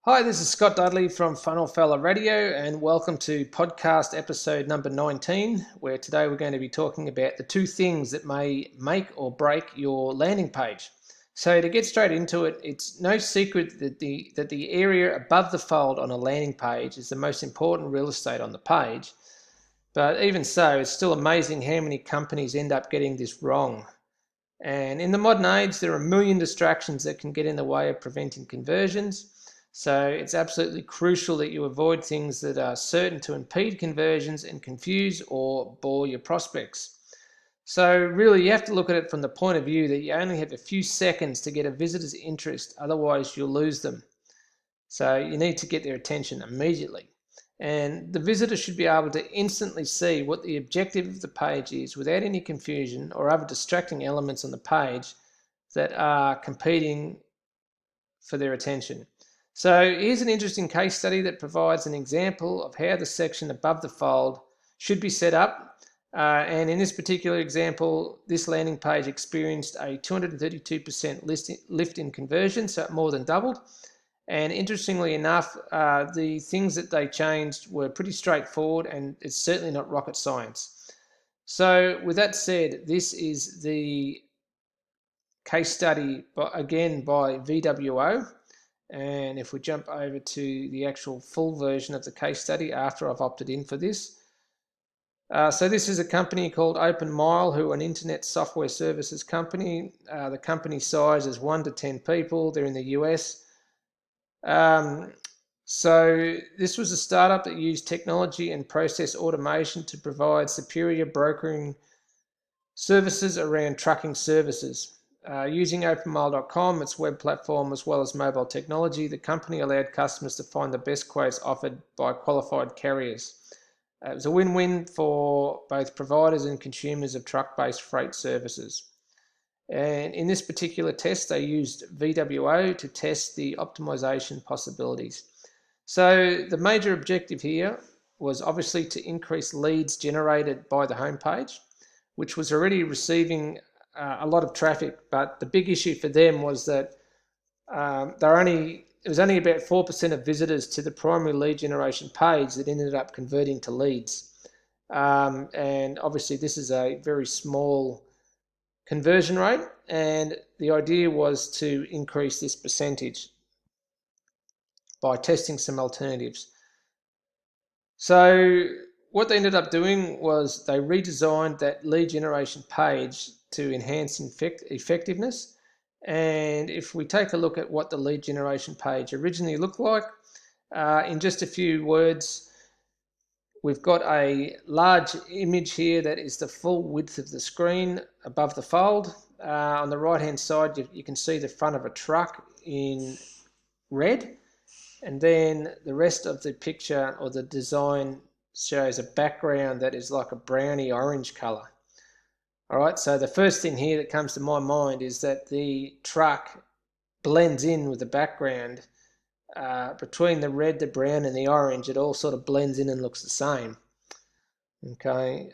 Hi, this is Scott Dudley from Funnel Fella Radio, and welcome to podcast episode number 19, where today we're going to be talking about the two things that may make or break your landing page. So to get straight into it, it's no secret that the area above the fold on a landing page is the most important real estate on the page. But even so, it's still amazing how many companies end up getting this wrong. And in the modern age, there are a million distractions that can get in the way of preventing conversions. So it's absolutely crucial that you avoid things that are certain to impede conversions and confuse or bore your prospects. So really, you have to look at it from the point of view that you only have a few seconds to get a visitor's interest, otherwise you'll lose them. So you need to get their attention immediately. And the visitor should be able to instantly see what the objective of the page is without any confusion or other distracting elements on the page that are competing for their attention. So here's an interesting case study that provides an example of how the section above the fold should be set up. And in this particular example, this landing page experienced a 232% lift in conversion, so it more than doubled. And interestingly enough, the things that they changed were pretty straightforward, and it's certainly not rocket science. So with that said, this is the case study, again by VWO. And if we jump over to the actual full version of the case study after I've opted in for this. So this is a company called OpenMile, who are an internet software services company. The company size is 1 to 10 people. They're in the US. So this was a startup that used technology and process automation to provide superior brokering services around trucking services. Using OpenMile.com, its web platform, as well as mobile technology, the company allowed customers to find the best quotes offered by qualified carriers. It was a win-win for both providers and consumers of truck-based freight services. And in this particular test, they used VWO to test the optimization possibilities. So the major objective here was obviously to increase leads generated by the homepage, which was already receiving a lot of traffic. But the big issue for them was that it was only about 4% of visitors to the primary lead generation page that ended up converting to leads. And obviously this is a very small conversion rate, and the idea was to increase this percentage by testing some alternatives. So what they ended up doing was they redesigned that lead generation page to enhance effectiveness. And if we take a look at what the lead generation page originally looked like, in just a few words, we've got a large image here that is the full width of the screen above the fold. On the right hand side, you can see the front of a truck in red, and then the rest of the picture or the design shows a background that is like a browny orange color. All right, so the first thing here that comes to my mind is that the truck blends in with the background. Between the red, the brown, and the orange, it all sort of blends in and looks the same. Okay,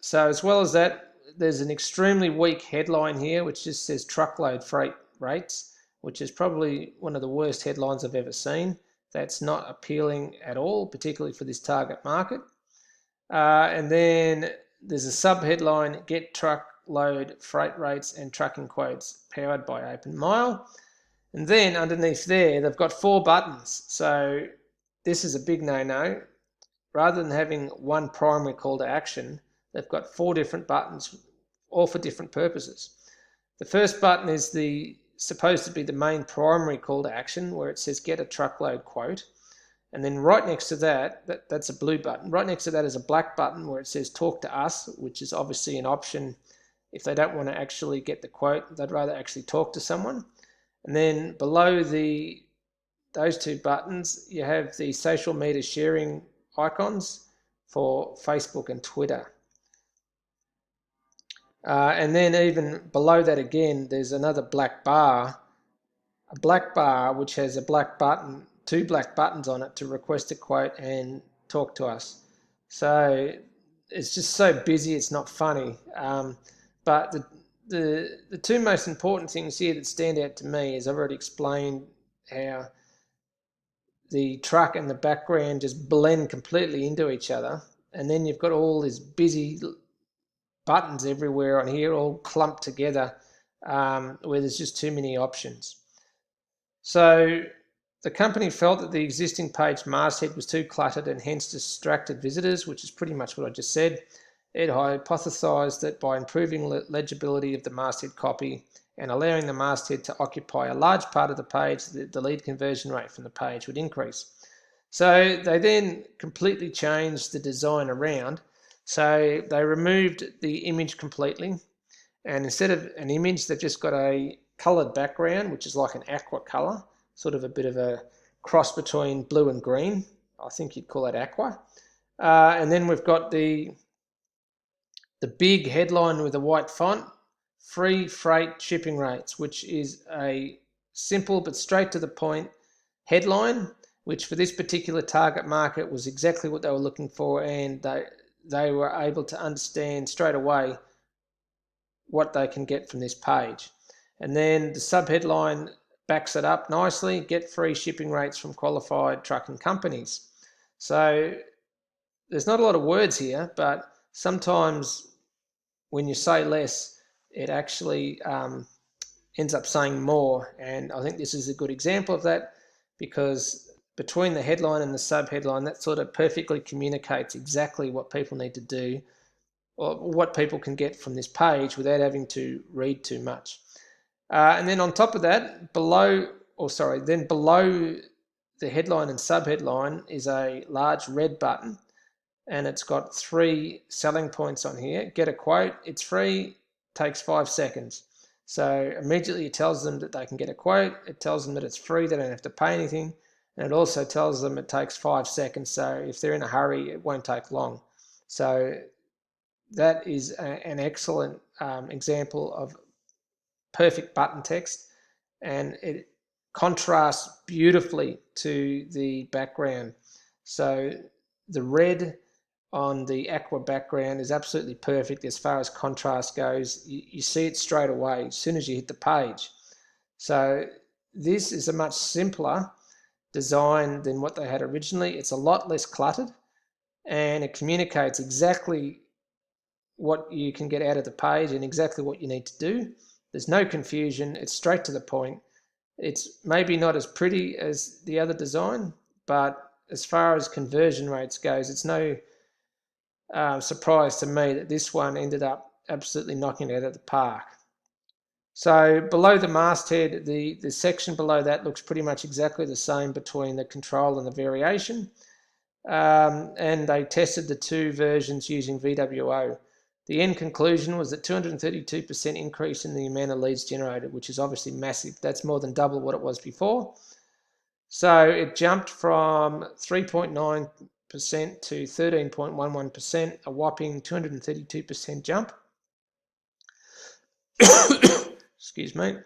so as well as that, there's an extremely weak headline here, which just says truckload freight rates, which is probably one of the worst headlines I've ever seen. That's not appealing at all, particularly for this target market. And then there's a sub-headline, Get Truckload Freight Rates and Trucking Quotes, powered by OpenMile. And then underneath there, they've got 4 buttons. So this is a big no-no. Rather than having one primary call to action, they've got 4 different buttons, all for different purposes. The first button is supposed to be the main primary call to action, where it says get a truckload quote. And then right next to that's a blue button. Right next to that is a black button where it says talk to us, which is obviously an option if they don't want to actually get the quote, they'd rather actually talk to someone. And then below those 2 buttons, you have the social media sharing icons for Facebook and Twitter. And then even below that again, there's another black bar, which has a black button, 2 black buttons on it to request a quote and talk to us. So it's just so busy, it's not funny. But the 2 most important things here that stand out to me is I've already explained how the truck and the background just blend completely into each other, and then you've got all these busy buttons everywhere on here, all clumped together, where there's just too many options. So the company felt that the existing page masthead was too cluttered and hence distracted visitors, which is pretty much what I just said. It hypothesized that by improving legibility of the masthead copy and allowing the masthead to occupy a large part of the page, the lead conversion rate from the page would increase. So they then completely changed the design around. So they removed the image completely, and instead of an image, they've just got a coloured background, which is like an aqua colour, sort of a bit of a cross between blue and green. I think you'd call that aqua. And then we've got the big headline with a white font, free freight shipping rates, which is a simple but straight to the point headline, which for this particular target market was exactly what they were looking for, and they were able to understand straight away what they can get from this page. And then the subheadline backs it up nicely: get free shipping rates from qualified trucking companies. So there's not a lot of words here, but sometimes when you say less, it actually ends up saying more. And I think this is a good example of that, because between the headline and the subheadline, that sort of perfectly communicates exactly what people need to do, or what people can get from this page without having to read too much. And then on top of that, below the headline and subheadline is a large red button, and it's got 3 selling points on here. Get a quote, it's free, takes 5 seconds. So immediately it tells them that they can get a quote, it tells them that it's free, they don't have to pay anything, and it also tells them it takes 5 seconds, so if they're in a hurry, it won't take long. So that is an excellent example of perfect button text, and it contrasts beautifully to the background. So the red on the aqua background is absolutely perfect as far as contrast goes. You see it straight away as soon as you hit the page. So this is a much simpler design than what they had originally. It's a lot less cluttered, and it communicates exactly what you can get out of the page and exactly what you need to do. There's no confusion, it's straight to the point. It's maybe not as pretty as the other design, but as far as conversion rates goes, it's no surprise to me that this one ended up absolutely knocking it out of the park. So below the masthead, the section below that looks pretty much exactly the same between the control and the variation. And they tested the 2 versions using VWO. The end conclusion was that 232% increase in the amount of leads generated, which is obviously massive. That's more than double what it was before. So it jumped from 3.9% to 13.11%, a whopping 232% jump. Excuse me.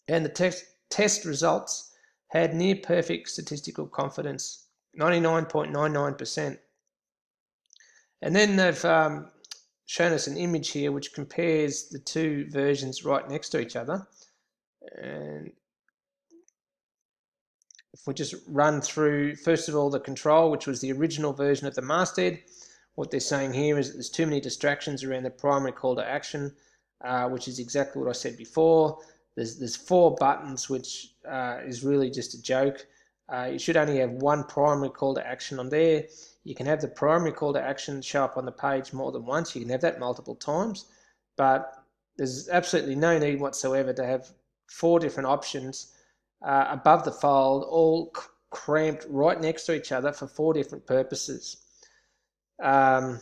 And the test results had near perfect statistical confidence, 99.99%. And then they've shown us an image here which compares the 2 versions right next to each other. And if we just run through, first of all, the control, which was the original version of the masthead, what they're saying here is that there's too many distractions around the primary call to action, which is exactly what I said before. There's 4 buttons, which is really just a joke. You should only have 1 primary call to action on there. You can have the primary call to action show up on the page more than once. You can have that multiple times, but there's absolutely no need whatsoever to have 4 different options above the fold, all cramped right next to each other for 4 different purposes. The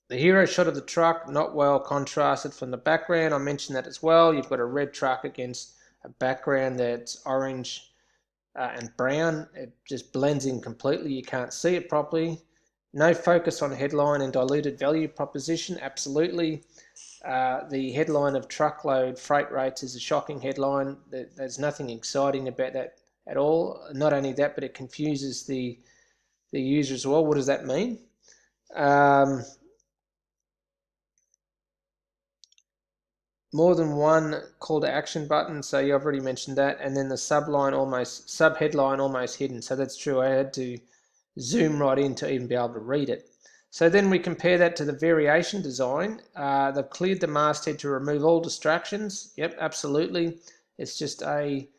hero shot of the truck, not well contrasted from the background. I mentioned that as well. You've got a red truck against a background that's orange and brown. It just blends in completely. You can't see it properly. No focus on headline and diluted value proposition. Absolutely. The headline of truckload freight rates is a shocking headline. There's nothing exciting about that at all. Not only that, but it confuses the user as well. What does that mean? more than one call to action button, so I've already mentioned that, and then the subheadline almost hidden. So that's true, I had to zoom right in to even be able to read it. So then we compare that to the variation design. They've cleared the masthead to remove all distractions. Yep, absolutely. It's just a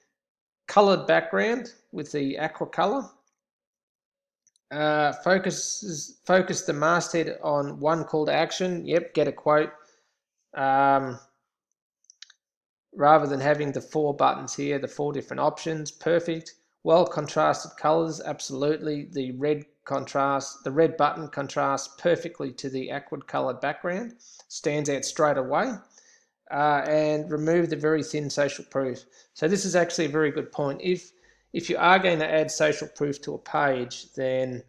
coloured background with the aqua colour. Focus the masthead on one call to action. Yep, get a quote. Rather than having the 4 buttons here, the 4 different options, perfect. Well contrasted colors, absolutely. The red button contrasts perfectly to the aqua colored background, stands out straight away. And remove the very thin social proof. So this is actually a very good point. If you are going to add social proof to a page, then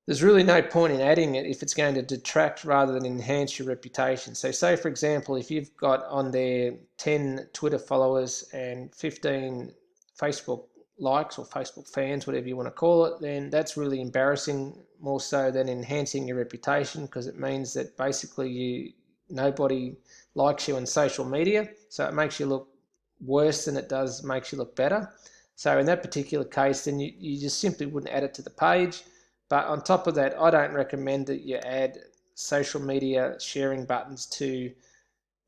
there's really no point in adding it if it's going to detract rather than enhance your reputation. So say, for example, if you've got on there 10 Twitter followers and 15 Facebook likes or Facebook fans, whatever you want to call it, then that's really embarrassing, more so than enhancing your reputation, because it means that basically nobody likes you on social media, so it makes you look worse than it does makes you look better. So in that particular case, then you just simply wouldn't add it to the page. But on top of that, I don't recommend that you add social media sharing buttons to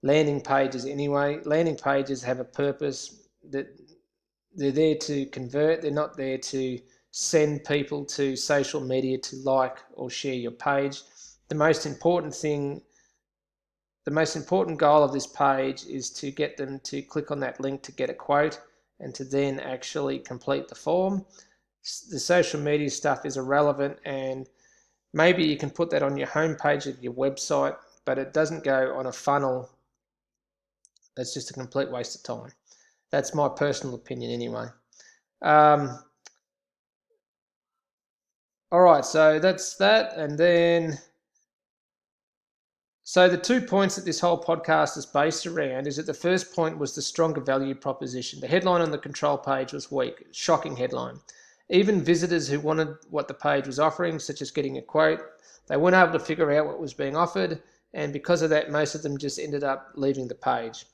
landing pages anyway. Landing pages have a purpose, that they're there to convert. They're not there to send people to social media to like or share your page. The most important goal of this page is to get them to click on that link to get a quote and to then actually complete the form. The social media stuff is irrelevant, and maybe you can put that on your homepage of your website, but it doesn't go on a funnel. That's just a complete waste of time. That's my personal opinion anyway. All right, so that's that. And then, so the 2 points that this whole podcast is based around is that the first point was the stronger value proposition. The headline on the control page was weak, shocking headline. Even visitors who wanted what the page was offering, such as getting a quote, they weren't able to figure out what was being offered, and because of that, most of them just ended up leaving the page.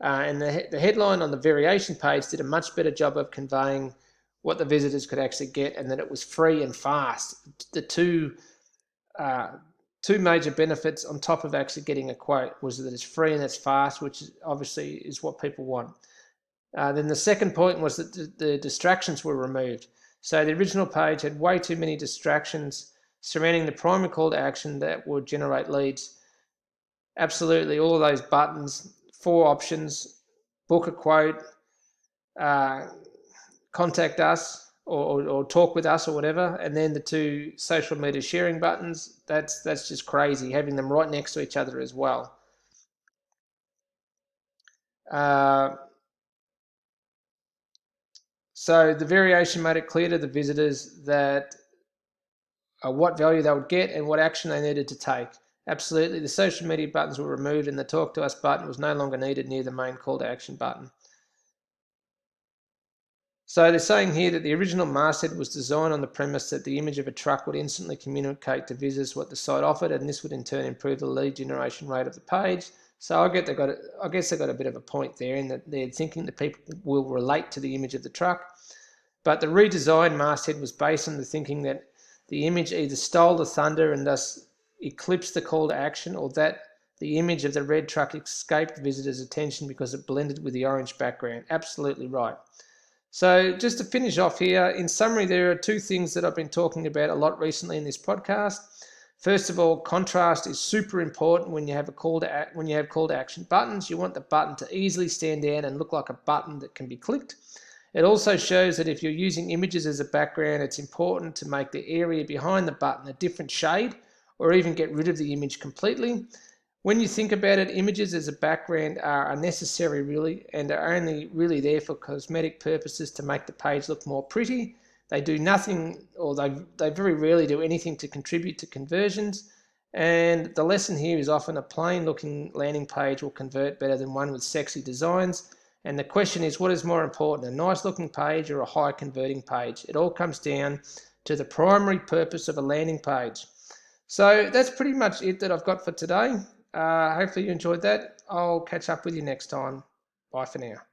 And the headline on the variation page did a much better job of conveying what the visitors could actually get, and that it was free and fast. The two major benefits on top of actually getting a quote was that it's free and it's fast, which obviously is what people want. Then the second point was that the distractions were removed. So the original page had way too many distractions surrounding the primary call to action that would generate leads. Absolutely, all of those buttons, 4 options, book a quote, contact us or talk with us or whatever, and then the 2 social media sharing buttons, that's just crazy, having them right next to each other as well. So the variation made it clear to the visitors that what value they would get and what action they needed to take. Absolutely, the social media buttons were removed and the talk to us button was no longer needed near the main call to action button. So they're saying here that the original masthead was designed on the premise that the image of a truck would instantly communicate to visitors what the site offered, and this would in turn improve the lead generation rate of the page. So I guess they got a bit of a point there in that they're thinking that people will relate to the image of the truck. But the redesigned masthead was based on the thinking that the image either stole the thunder and thus eclipsed the call to action, or that the image of the red truck escaped visitors' attention because it blended with the orange background. Absolutely right. So just to finish off here, in summary, there are 2 things that I've been talking about a lot recently in this podcast. First of all, contrast is super important when you have call to action buttons. You want the button to easily stand out and look like a button that can be clicked. It also shows that if you're using images as a background, it's important to make the area behind the button a different shade, or even get rid of the image completely. When you think about it, images as a background are unnecessary really, and are only really there for cosmetic purposes to make the page look more pretty. They do nothing, or they very rarely do anything to contribute to conversions. And the lesson here is often a plain looking landing page will convert better than one with sexy designs. And the question is, what is more important, a nice looking page or a high converting page? It all comes down to the primary purpose of a landing page. So that's pretty much it that I've got for today. Hopefully you enjoyed that. I'll catch up with you next time. Bye for now.